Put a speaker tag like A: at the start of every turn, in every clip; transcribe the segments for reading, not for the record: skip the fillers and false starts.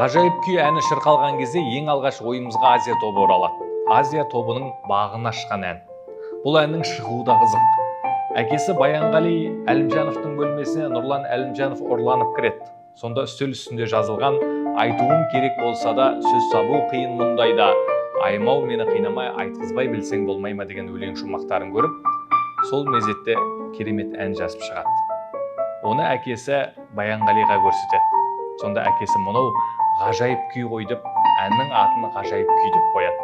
A: Ғажайып күй әні шырқалған кезде ең алғаш ойымызға Азия тобы оралады. Азия тобының бағын ашқан ән. Бұл әннің шығуы да қызық. Әкесі Баянғали Әлімжановтың бөлмесіне Нұрлан Әлімжанов ұрланып кіреді. Сонда үстел үстінде жазылған «Айтуым керек болса да, сөз табу қиын мұндайда, аймау мені қинамай, айтқызбай білсең болмай ма» деген өлең шумақтарын көріп, сол мезетте керемет ән жазып шығады. Оны әкесі Баянғалиға көрсетеді. Сонда әкесі мұнау ғажайып күй ғой деп, әннің атын ғажайып күй деп қояды.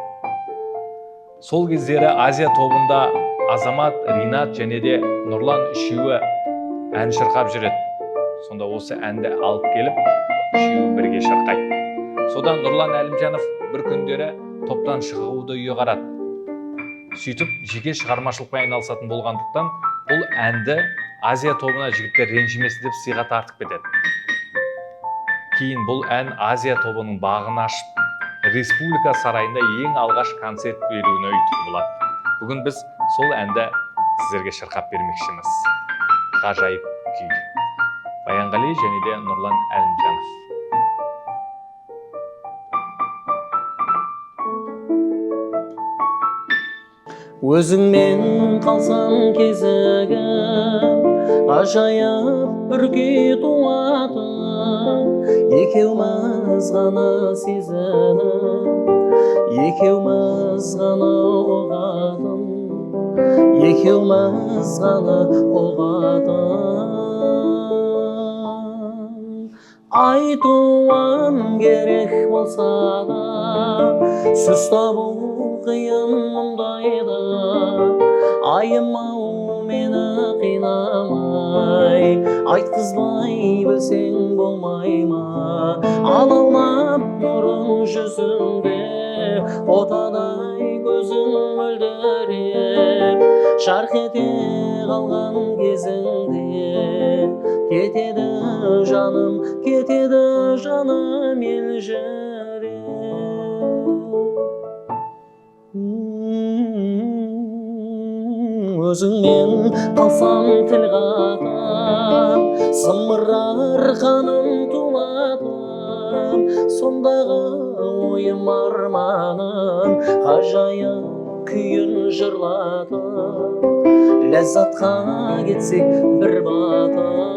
A: Сол кездері Азия тобында Азамат, Ринат және де Нұрлан үшеуі ән шырқап жүреді. Сонда осы әнді алып келіп, үшеуі бірге шырқайды. Содан Нұрлан Әлімжанов бір күндері топтан шығуды ұйғарады. Сөйтіп, жеке шығармашылықпен айналысатын болғандықтан, бұл әнді Азия тобына жігіттер ренжімесі деп сыйға тартып кетеді. Кейін бұл ән Азия тобының бағын ашып, Республика сарайында ең алғаш концерт беруіне ұйытқы болады. Бүгін біз сол әнді сіздерге шырқап бермекшіміз. Ғажайып күй. Баянғали және де Нұрлан Әлімжанов.
B: Өзіңмен қалсам кезігім, ғажайып бір күй туады. Екеуміз ғана сезініп, екеуміз ғана ұғатын, екеуміз ғана ұғатын. Айтуым керек болса да, сөз табу қиын мұндайда, аймау мені қинамай, айтқызбай білсең болмай ма. Алаулап нұрың жүзіңде, отадай көзің мөлдіреп, жарқ ете қалған кезіңде, кетеді жаным елжіреп. Өзіңмен қалсам тіл қатам, сымырар қаным тулатам, сондағы ойым арманым, ғажайып күйін жырлатып, ләззатқа кетсек бір батып.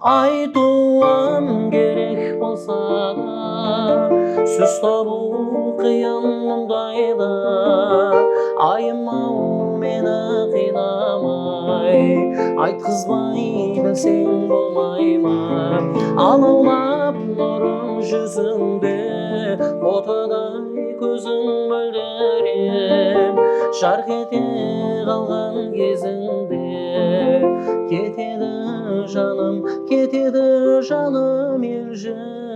B: Айтуым керек болса да, сөз табу қиын мұндайда, аймау мені қинамай, айтқызбай білсең болмай ма. Алаулап нұрың жүзіңде, отадай көзің мөлдіреп, жарқ ете қалған кезіңде, кетеді жаным елжіреп.